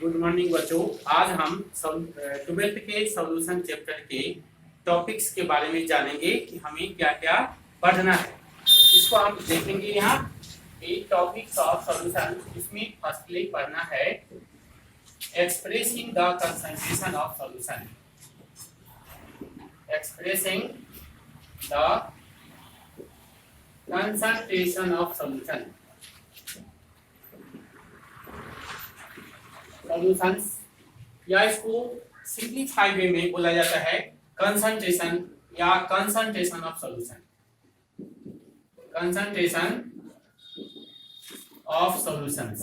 Good morning बच्चों। आज हम 12th के सॉल्यूशन चैप्टर के टॉपिक्स के बारे में जानेंगे कि हमें क्या क्या पढ़ना है। इसको हम देखेंगे यहाँ टॉपिक्स ऑफ सॉल्यूशन। इसमें फर्स्टली पढ़ना है expressing the concentration of solution. Expressing the concentration of solution. Solutions या इसको सिंपलीफाइड वे में बोला जाता है कंसंट्रेशन या concentration of solution. Concentration of solutions.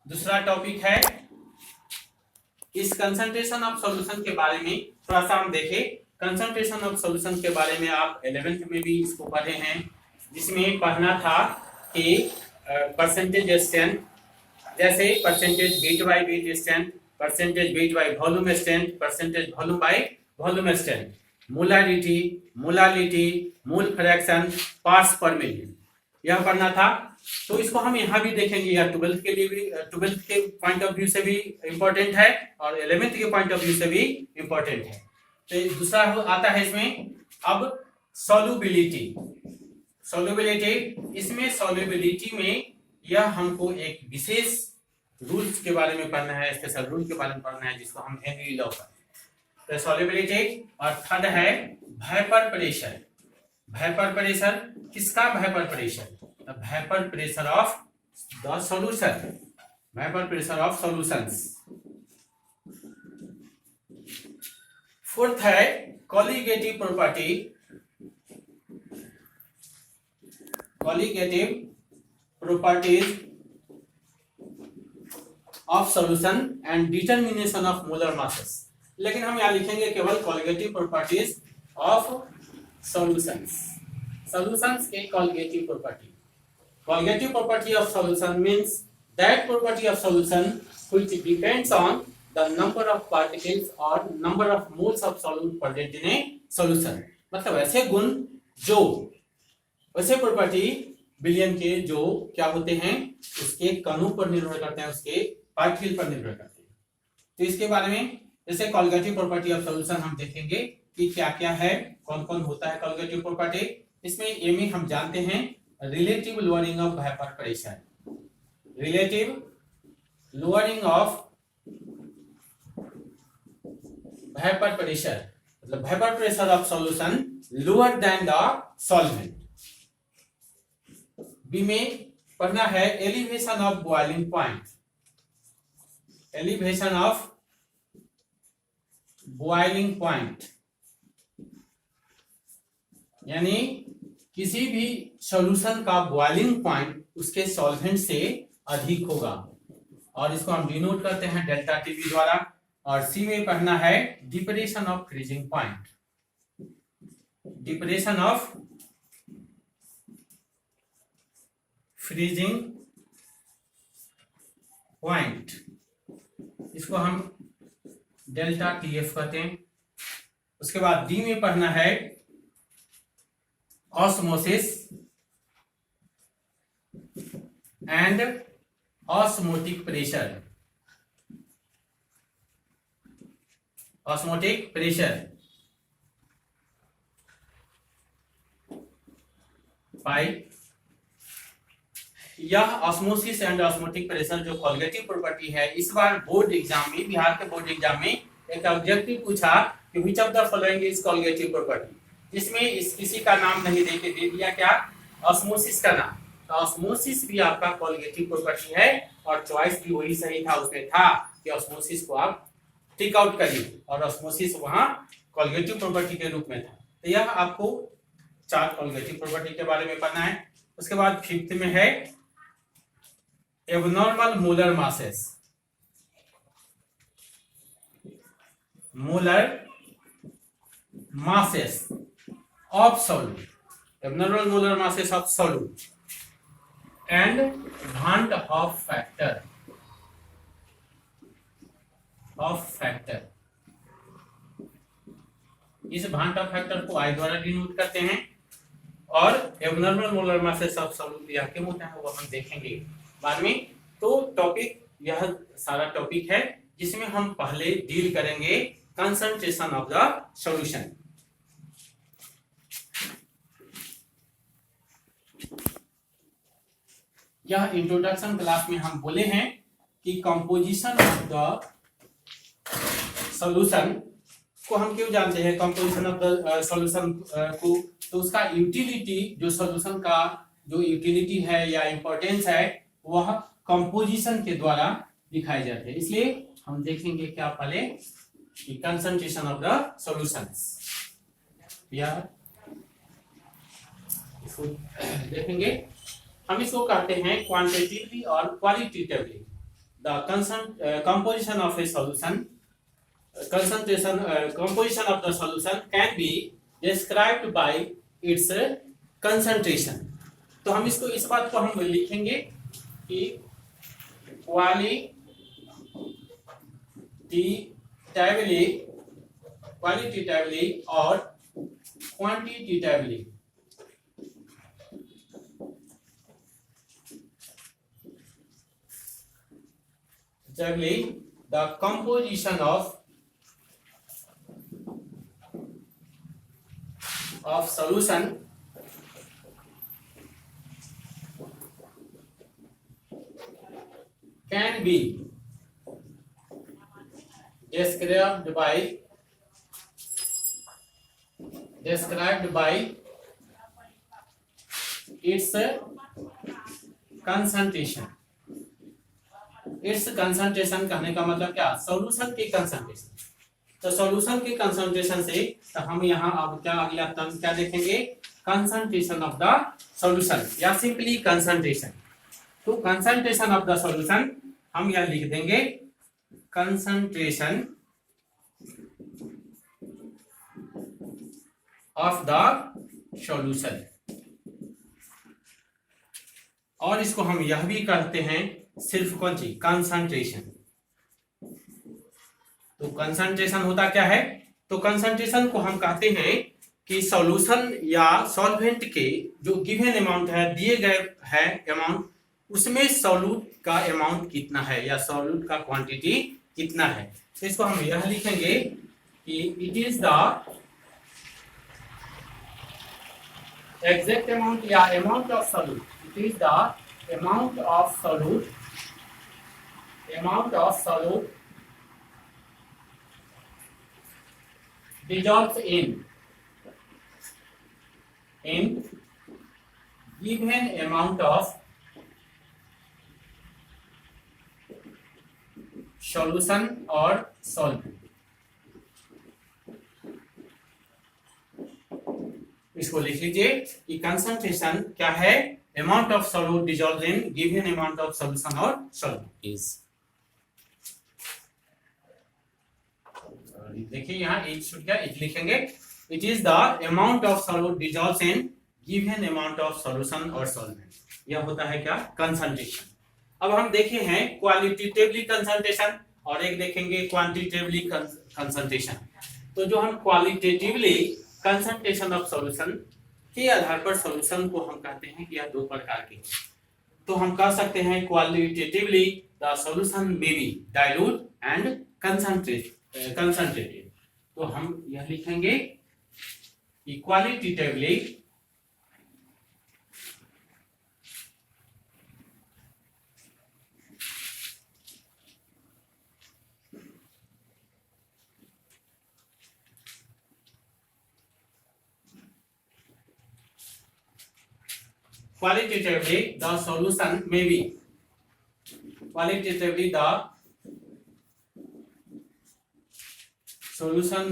दूसरा टॉपिक है इस कंसंट्रेशन ऑफ सॉल्यूशन के बारे में थोड़ा सा हम देखें। कंसंट्रेशन ऑफ सॉल्यूशन के बारे में आप 11th में भी इसको पढ़े हैं, जिसमें पढ़ना था कि परसेंटेज स्ट्रेंथ, जैसे percentage weight by weight strength, percentage weight by volume strength, percentage volume by volume strength, molarity, molality, mole fraction, parts per million, यह पढ़ना था। तो इसको हम यहाँ भी देखेंगे। यह 12th के लिए भी, 12th के पॉइंट ऑफ व्यू से भी इम्पोर्टेंट है और 11th के पॉइंट ऑफ व्यू से भी इम्पोर्टेंट है। तो दूसरा आता है इसमें अब सॉल्युबिलिटी। सॉल्युबिलिटी, इसमें सॉल्युबिलिटी में यह हमको एक विशेष रूल्स के बारे में पढ़ना है, स्पेशल रूल के बारे में पढ़ना है, जिसको हम हेनरी लॉ कहते हैं। तो सॉल्युबिलिटी। और थर्ड है वेपर प्रेशर। वेपर प्रेशर किसका? Vapour pressure, the vapour pressure of the solution, vapour pressure of solutions. Fourth है colligative property, colligative properties of solution and determination of molar masses. लेकिन हम यहाँ लिखेंगे केवल colligative properties of solutions. Solutions के colligative property. Colligative property of solution means that property of solution which depends on the number of particles or number of moles of solute present in a solution। मतलब ऐसे गुण जो, वैसे property William के जो क्या होते हैं, उसके कणों पर निर्भर करते हैं, उसके पार्टिकल पर निर्भर करते हैं। तो इसके बारे में जैसे कॉलिगेटिव प्रॉपर्टी ऑफ सॉल्यूशन हम देखेंगे कि क्या क्या है, कौन कौन होता है कॉलिगेटिव प्रॉपर्टी। इसमें ए में हम जानते हैं relative lowering of vapour pressure, relative lowering of vapour pressure, मतलब vapour pressure of solution lower than the solvent. B में पढ़ना है elevation of boiling point, elevation of boiling point, यानी किसी भी सॉल्यूशन का बॉइलिंग पॉइंट उसके सॉल्वेंट से अधिक होगा, और इसको हम डिनोट करते हैं डेल्टा टीवी द्वारा। और सी में पढ़ना है depression of freezing point, depression of freezing point, इसको हम डेल्टा टीएफ कहते हैं। उसके बाद डी में पढ़ना है osmosis and osmotic pressure, osmotic pressure. यह ऑस्मोसिस एंड ऑस्मोटिक प्रेशर जो कॉलिगेटिव प्रॉपर्टी है, इस बार बोर्ड एग्जाम में, बिहार के बोर्ड एग्जाम में एक ऑब्जेक्टिव पूछा कि which of the following is colligative property, जिसमें इस किसी का नाम नहीं दे के दे दिया क्या, ऑस्मोसिस का नाम। तो ऑस्मोसिस भी आपका कॉलिगेटिव प्रॉपर्टी है और चॉइस भी वही सही था, उसमें था कि ऑस्मोसिस को आप टिक आउट करिए, और ऑस्मोसिस वहां कॉलिगेटिव प्रॉपर्टी के रूप में था। तो यह आपको 4 कॉलिगेटिव प्रॉपर्टी के बारे में पढ़ना है। उसके बाद 5th में है abnormal molar masses, molar masses of solute, abnormal molar masses of solute and van't Hoff factor, Hoff factor. इस भांट ऑफ फैक्टर को आई द्वारा डिनोट करते हैं, और abnormal molar masses of solute या क्या होता है वो हम देखेंगे बाद में। तो टॉपिक यह सारा टॉपिक है जिसमें हम पहले डील करेंगे कंसंट्रेशन ऑफ द सॉल्यूशन। यह इंट्रोडक्शन क्लास में हम बोले हैं कि कंपोजिशन ऑफ द सॉल्यूशन को हम क्यों जानते हैं, कंपोजिशन ऑफ द सॉल्यूशन को, तो उसका यूटिलिटी, जो सॉल्यूशन का जो यूटिलिटी है या इंपॉर्टेंस है वह कंपोजिशन के द्वारा दिखाए जाते हैं। इसलिए हम देखेंगे क्या पहले कि कंसंट्रेशन ऑफ द सॉल्यूशंस, या इसको देखेंगे। हम इसको कहते हैं क्वांटिटेटिवली और qualitatively. The composition of A solution, concentration composition of the solution can be described by its concentration। तो हम इसको, इस बात को हम लिखेंगे कि क्वालिटेटिवली और quantitatively. The composition of solution can be described by its concentration। It's concentration कहने का मतलब क्या, सॉल्यूशन के कंसंट्रेशन। तो सॉल्यूशन के कंसंट्रेशन से तो हम यहाँ अब क्या अगला टर्म क्या देखेंगे, कंसंट्रेशन ऑफ द सॉल्यूशन या सिंपली कंसंट्रेशन। तो कंसंट्रेशन ऑफ द सॉल्यूशन हम यहाँ लिख देंगे कंसंट्रेशन ऑफ द सॉल्यूशन, और इसको हम यह भी कहते हैं सिर्फ कौन सी, कंसंट्रेशन। तो कंसंट्रेशन होता क्या है, तो कंसंट्रेशन को हम कहते हैं कि सॉल्यूशन या सॉल्वेंट के जो गिवन अमाउंट है, दिए गए है अमाउंट, उसमें सॉल्यूट का अमाउंट कितना है या सॉल्यूट का क्वांटिटी कितना है। तो इसको हम यह लिखेंगे कि it is the exact amount या amount of solute, it is the amount of solute dissolves in given amount of solution or solvent। इसको लिख लीजिए कि कंसंट्रेशन क्या है, amount of solute dissolve in given amount of solution और solvent is. देखिए यहाँ एक छूट गया, एक लिखेंगे it is the amount of solute dissolves in given amount of solution और सॉल्वेंट। यह होता है क्या, कंसंट्रेशन। अब हम देखे हैं क्वालिटेटिवली कंसंट्रेशन और एक देखेंगे क्वांटिटेटिवली कंसंट्रेशन। तो जो हम क्वालिटेटिवली कंसंट्रेशन ऑफ सॉल्यूशन के आधार पर सॉल्यूशन को हम कहते हैं कि यह दो प्रकार के। तो हम कह सकते हैं qualitatively the solution may be dilute and concentrated. तो हम यह लिखेंगे कि qualitatively the solution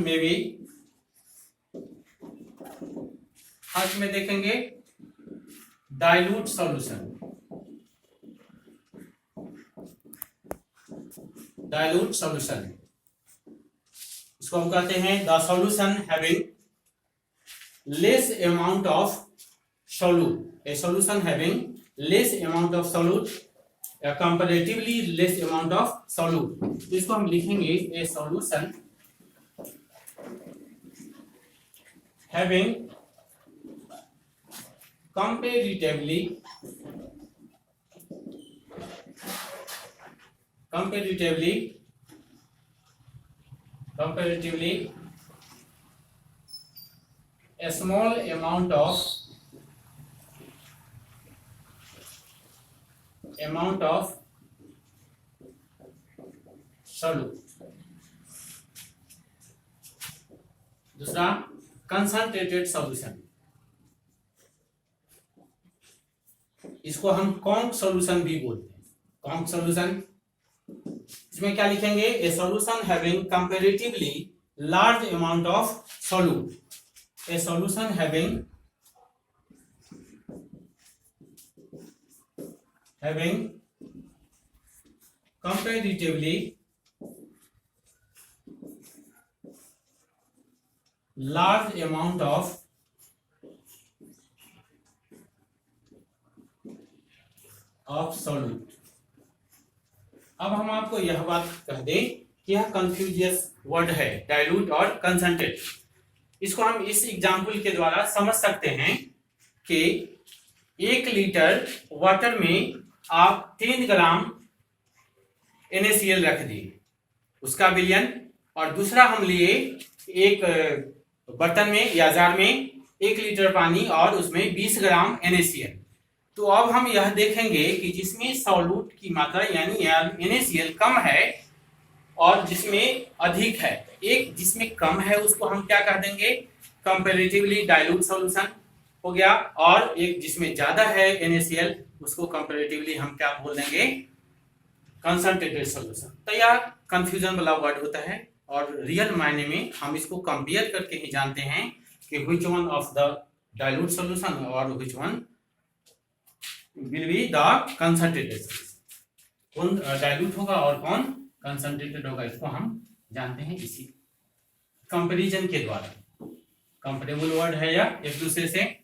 may be first में देखेंगे डाइल्यूट सॉल्यूशन। इसको हम कहते हैं the solution having less amount of solute, a solution having less amount of solute, a comparatively less amount of solute। तो इसको हम लिखेंगे a solution having comparatively comparatively a small amount of solute. दूसरा concentrated solution, इसको हम conc solution भी बोलते हैं। कॉन्क सॉल्यूशन, इसमें क्या लिखेंगे? ए solution having comparatively large amount of solute, A solution having comparatively large amount of solute। अब हम आपको यह बात कह दें कि यह कंफ्यूजियस वर्ड है डाइल्यूट और कंसंट्रेट। इसको हम इस एग्जाम्पल के द्वारा समझ सकते हैं कि 1 लीटर वाटर में आप 3 ग्राम NaCl रख दिए, उसका विलयन, और दूसरा हम लिए एक बर्तन में या जार में 1 लीटर पानी और उसमें 20 ग्राम NaCl। तो अब हम यह देखेंगे कि जिसमें सॉल्यूट की मात्रा यानी NaCl कम है और जिसमें अधिक है, एक जिसमें कम है उसको हम क्या कह देंगे? कंपैरेटिवली डाइल्यूट सॉल्यूशन हो गया, और एक जिसमें ज्यादा है NaCl उसको कंपैरेटिवली हम क्या बोल देंगे? Concentrated solution. तो यह कंफ्यूजन वाला वर्ड होता है और रियल मायने में हम इसको कंपेयर करके ही जानते हैं कि which one of the dilute solution और which one will be the concentrated solution. कौन डाइल्यूट होगा और कौन कंसंट्रेटेड होगा, इसको हम जानते हैं इसी कंपैरिजन के द्वारा। कंपेरेबल वर्ड है या एक दूसरे से।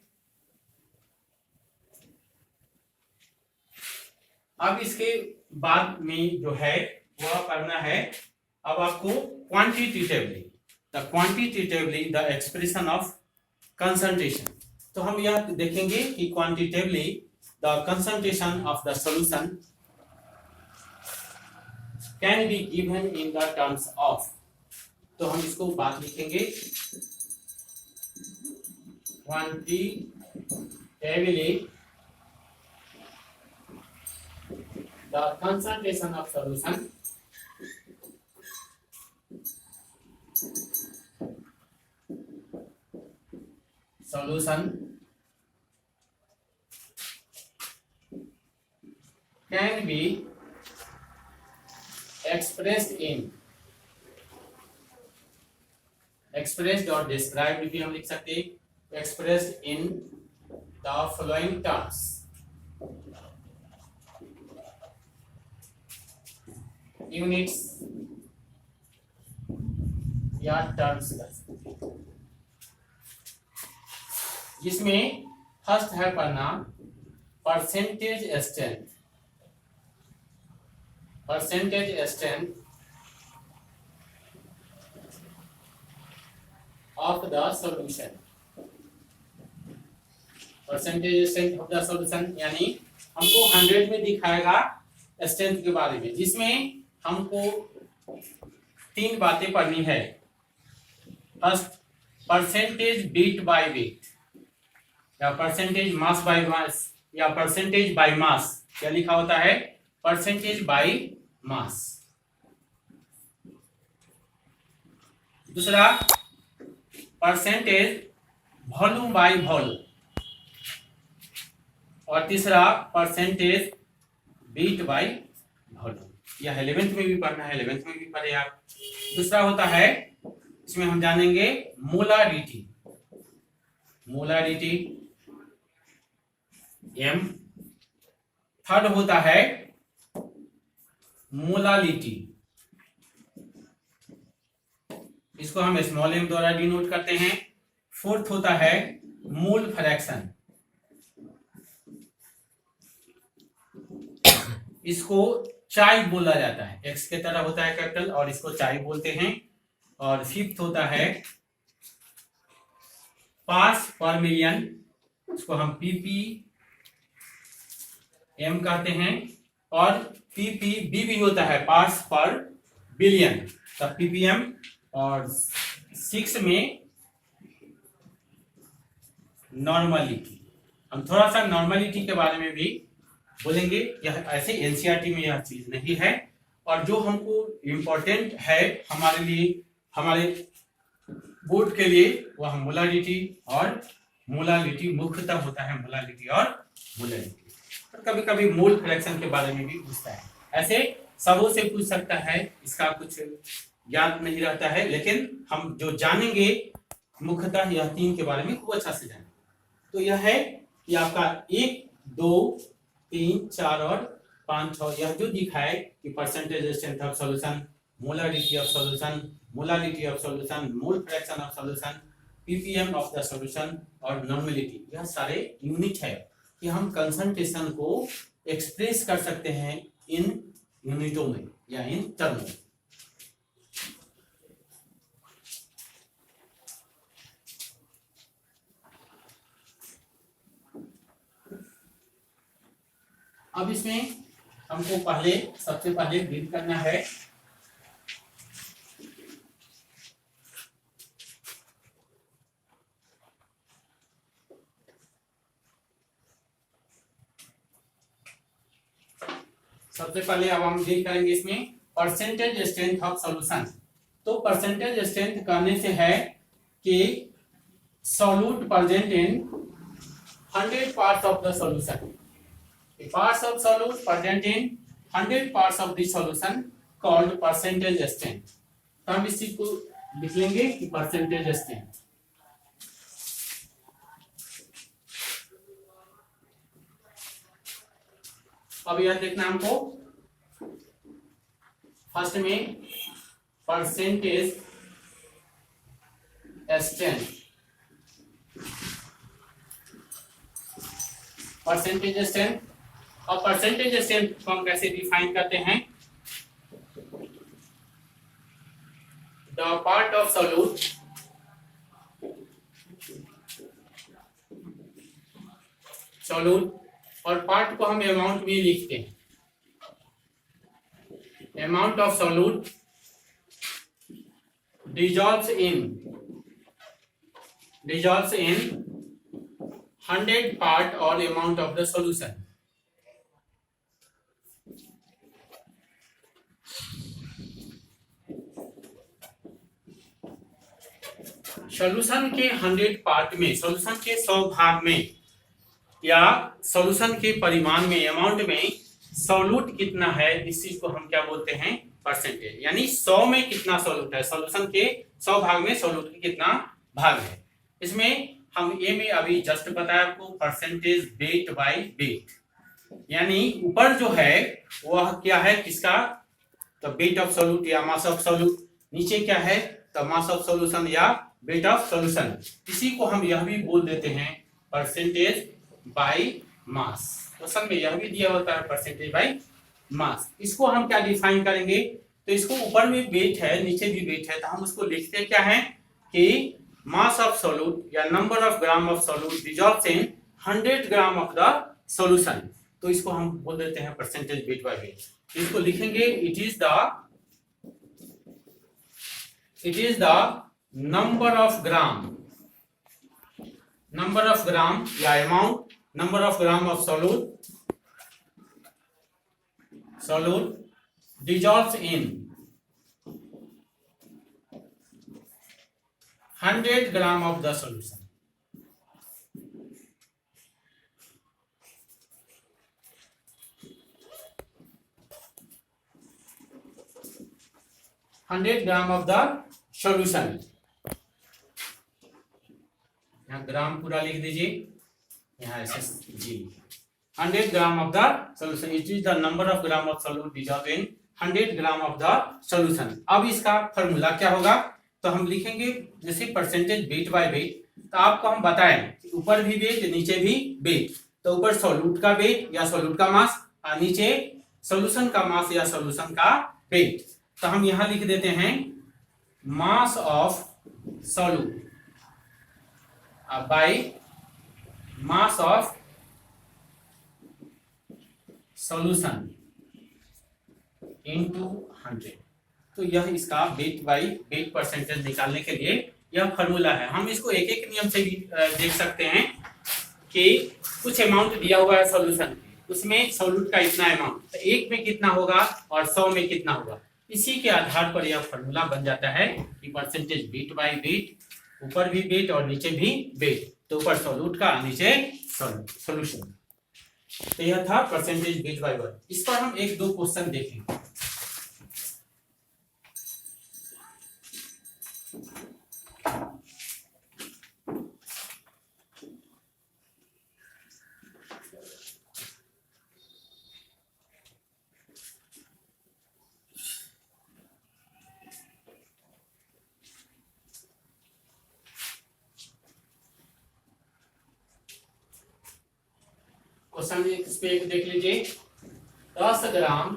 अब इसके बाद में जो है वह करना है अब आपको quantitatively the expression of concentration. तो हम यह देखेंगे कि quantitatively the concentration of the solution can be given in the terms of. तो हम इसको बात लिखेंगे quantitatively the concentration of solution can be expressed और described भी हम लिख सकते हैं। expressed in the following terms। Units या टर्म्स कर सकते हैं, जिसमें फर्स्ट है पढ़ना percentage strength of the solution. Percentage strength of the solution यानी हमको 100 में दिखाएगा स्ट्रेंथ के बारे में, जिसमें हमको 3 बातें पढ़नी है। First percentage weight by weight या परसेंटेज मास बाय मास या परसेंटेज बाय मास, क्या लिखा होता है? Percentage by mass. दूसरा परसेंटेज वॉल्यूम बाय वॉल्यूम, और तीसरा परसेंटेज बीट बाय वॉल्यूम। यह 11th में भी पढ़ना है, 11th में भी पढ़े आप। दूसरा होता है, इसमें हम जानेंगे मोलारिटी M। थर्ड होता है मोलालिटी, इसको हम स्मॉल m द्वारा डिनोट करते हैं। फोर्थ होता है मोल फ्रैक्शन, इसको चाय बोला जाता है, एक्स के तरह होता है कैपिटल और इसको चाय बोलते हैं। और फिफ्थ होता है पार्ट्स पर मिलियन, इसको हम ppm कहते हैं। और पीपीबी भी होता है, पार्ट्स पर बिलियन, तो पीपीएम। और 6 में नॉर्मलिटी, हम थोड़ा सा नॉर्मलिटी के बारे में भी बोलेंगे। यह ऐसे एनसीईआरटी में यह चीज नहीं है, और जो हमको इम्पोर्टेंट है हमारे लिए, हमारे बोर्ड के लिए, वह मोलालिटी और मोलालिटी मुख्यतः होता है, मोलालिटी और मोलालिटी। और कभी कभी मोल फ्रैक्शन के बारे में भी पूछता है। ऐसे सबों से पूछ सकता है, इसका कुछ ज्ञात नहीं रहता है, लेकिन हम जो जानेंगे मुख्यतः यह 3 के बारे में खूब अच्छा से जानेंगे। तो यह है कि आपका 1, 2, 3, 4 और 5, 6 यह जो दिखाए कि percentage strength of solution, molarity of solution, molality of solution, mole fraction of solution, ppm of the solution और नॉर्मलिटी, यह सारे यूनिट है कि हम कंसंट्रेशन को एक्सप्रेस कर सकते हैं इन यूनिटों में या इन टर्म में। अब इसमें हमको सबसे पहले रीड करना है सबसे पहले अब हम डील करेंगे इसमें परसेंटेज स्ट्रेंथ ऑफ सॉल्यूशन। तो परसेंटेज स्ट्रेंथ करने से है कि solute present in 100 parts of the solution, parts of solute present in 100 parts of the solution called percentage strength। तो हम इस चीज को लिख लेंगे कि परसेंटेज स्ट्रेंथ। अब यह देखना हमको, फर्स्ट में परसेंटेज स्ट्रेंथ, परसेंटेज स्ट्रेंथ। और परसेंटेज स्ट्रेंथ को हम कैसे डिफाइन करते हैं? द पार्ट ऑफ सॉल्यूट और पार्ट को हम अमाउंट में लिखते हैं, amount of solute dissolves in 100 part or amount of the solution। Solution के 100 पार्ट में, सॉल्यूशन के 100 भाग में या सॉल्यूशन के परिमाण में, अमाउंट में सॉल्यूट कितना है, इस चीज को हम क्या बोलते हैं? परसेंटेज। यानी 100 में कितना सॉल्यूट है, सॉल्यूशन के 100 भाग में सॉल्यूट के कितना भाग है। इसमें हम ए में अभी जस्ट बताया आपको, परसेंटेज वेट बाय वेट, यानी ऊपर जो है वह क्या है किसका? तो वेट ऑफ सॉल्यूट या मास ऑफ सॉल्यूट। नीचे क्या है? तो मास ऑफ सॉल्यूशन या वेट ऑफ सॉल्यूशन। इसी को हम यह भी बोल देते हैं परसेंटेज बाय मास। क्वेश्चन में यह भी दिया होता है परसेंटेज बाय मास। इसको हम क्या डिफाइन करेंगे? तो इसको ऊपर में वेट है, नीचे भी वेट है, तो हम उसको लिखते क्या है कि मास ऑफ सॉल्यूट या number of gram of solute dissolves in 100 gram of the solution. तो इसको हम बोल देते हैं परसेंटेज वेट बाय वेट। इसको लिखेंगे it is the number of gram या amount, number of gram of solute dissolves in 100 gram of the solution। Gram of the solution, यहाँ ग्राम पूरा लिख दीजिए, यहाँ ऐसे g 100 gram of the solution. It is the number of gram of solute dissolve in 100 gram of the solution. अब इसका formula क्या होगा? तो हम लिखेंगे जैसे परसेंटेज वेट बाय वेट, तो आपको हम बताएं ऊपर भी वेट नीचे भी वेट। तो ऊपर सॉल्यूट का वेट या सॉल्यूट का मास और नीचे सॉल्यूशन का मास या सॉल्यूशन का वेट। तो हम यहां लिख देते हैं mass of solute by mass of solution. Into 100। तो यह इसका वेट बाई वेट परसेंटेज निकालने के लिए यह फॉर्मूला है। हम इसको एक एक नियम से भी देख सकते हैं कि कुछ अमाउंट दिया हुआ है सॉल्यूशन, उसमें सॉल्यूट का इतना अमाउंट, तो एक में कितना होगा और 100 में कितना होगा, इसी के आधार पर यह फॉर्मूला बन जाता है कि परसेंटेज वेट बाई वेट, ऊपर भी वेट और नीचे भी वेट, तो ऊपर सॉल्यूट का नीचे सॉल्यूशन। तो यह था परसेंटेज वेट बाई वेट। इस पर हम एक दो क्वेश्चन देखेंगे। क्वेश्चन इस पे एक देख लीजिए। 10 gram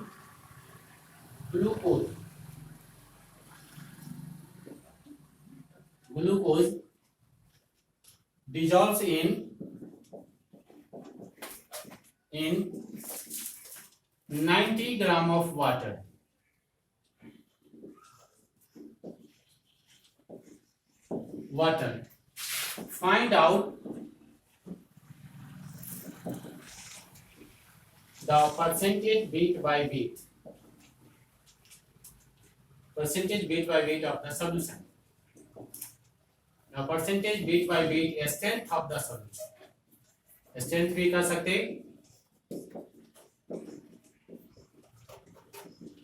glucose dissolves in 90 gram of water. Find out the percentage weight by weight. Percentage weight by weight of the solution. Now percentage weight by weight strength of the solution. Strength भी कर सकते।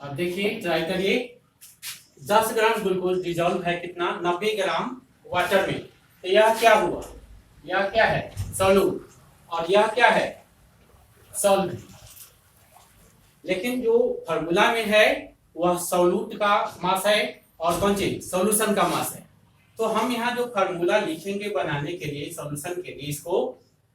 अब देखिए, try करिए। 10 gram glucose dissolve है कितना, 90 gram water में, तो यह क्या हुआ, यह क्या है, सॉल्यूट, और यह क्या है, सॉल्वेंट। लेकिन जो फॉर्मूला में है वह सॉल्यूट का मास है और कौन सी, सॉल्यूशन का मास है। तो हम यहाँ जो फॉर्मूला लिखेंगे बनाने के लिए सॉल्यूशन के लिए इसको,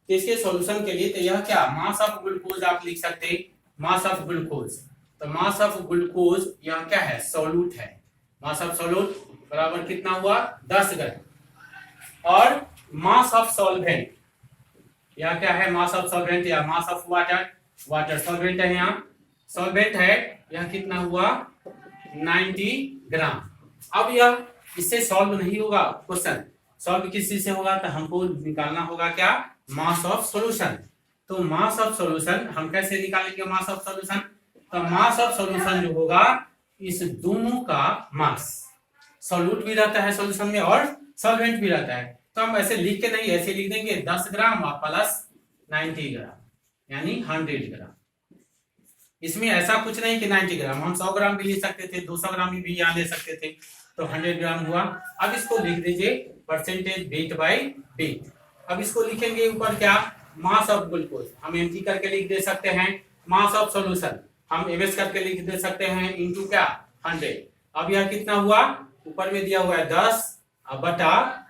तो इसके सॉल्यूशन के लिए, तो यह क्या, मास ऑफ ग्लूकोज आप लिख सकते हैं, मास ऑफ ग्लूकोज। तो मास ऑफ ग्लूकोज यह क्या है, सॉल्यूट है। मास ऑफ सॉल्यूट बराबर कितना हुआ, 10 ग्राम। और मास ऑफ सॉल्वेंट यह क्या है, मास ऑफ सॉल्वेंट या mass of water, water solvent है, यहाँ सॉल्वेंट है, यह कितना हुआ, 90 ग्राम। अब यह इससे सॉल्व नहीं होगा क्वेश्चन, सॉल्व किस चीज से होगा, तो हमको निकालना होगा क्या, मास ऑफ सॉल्यूशन। तो मास ऑफ सॉल्यूशन हम कैसे निकालेंगे, मास ऑफ सॉल्यूशन, तो मास ऑफ सॉल्यूशन जो होगा इस दोनों का मास, सॉल्यूट भी रहता है सॉल्यूशन में और सॉल्वेंट भी रहता है, तो हम ऐसे लिख के नहीं, ऐसे लिख देंगे 10 ग्राम और प्लस 90 ग्राम यानी 100 ग्राम। इसमें ऐसा कुछ नहीं कि 90 ग्राम, हम 100 ग्राम भी ले सकते थे, 200 ग्राम भी यहाँ ले सकते थे, तो 100 ग्राम हुआ। अब इसको लिख दीजिए परसेंटेज वेट बाई वेट। अब इसको लिखेंगे ऊपर क्या, मास ऑफ ग्लूकोज हम एमटी करके लिख दे सकते हैं, मास ऑफ सॉल्यूशन हम एमएस करके लिख दे सकते हैं, इनटू क्या 100। अब यह कितना हुआ, ऊपर में दिया हुआ है 10 बटा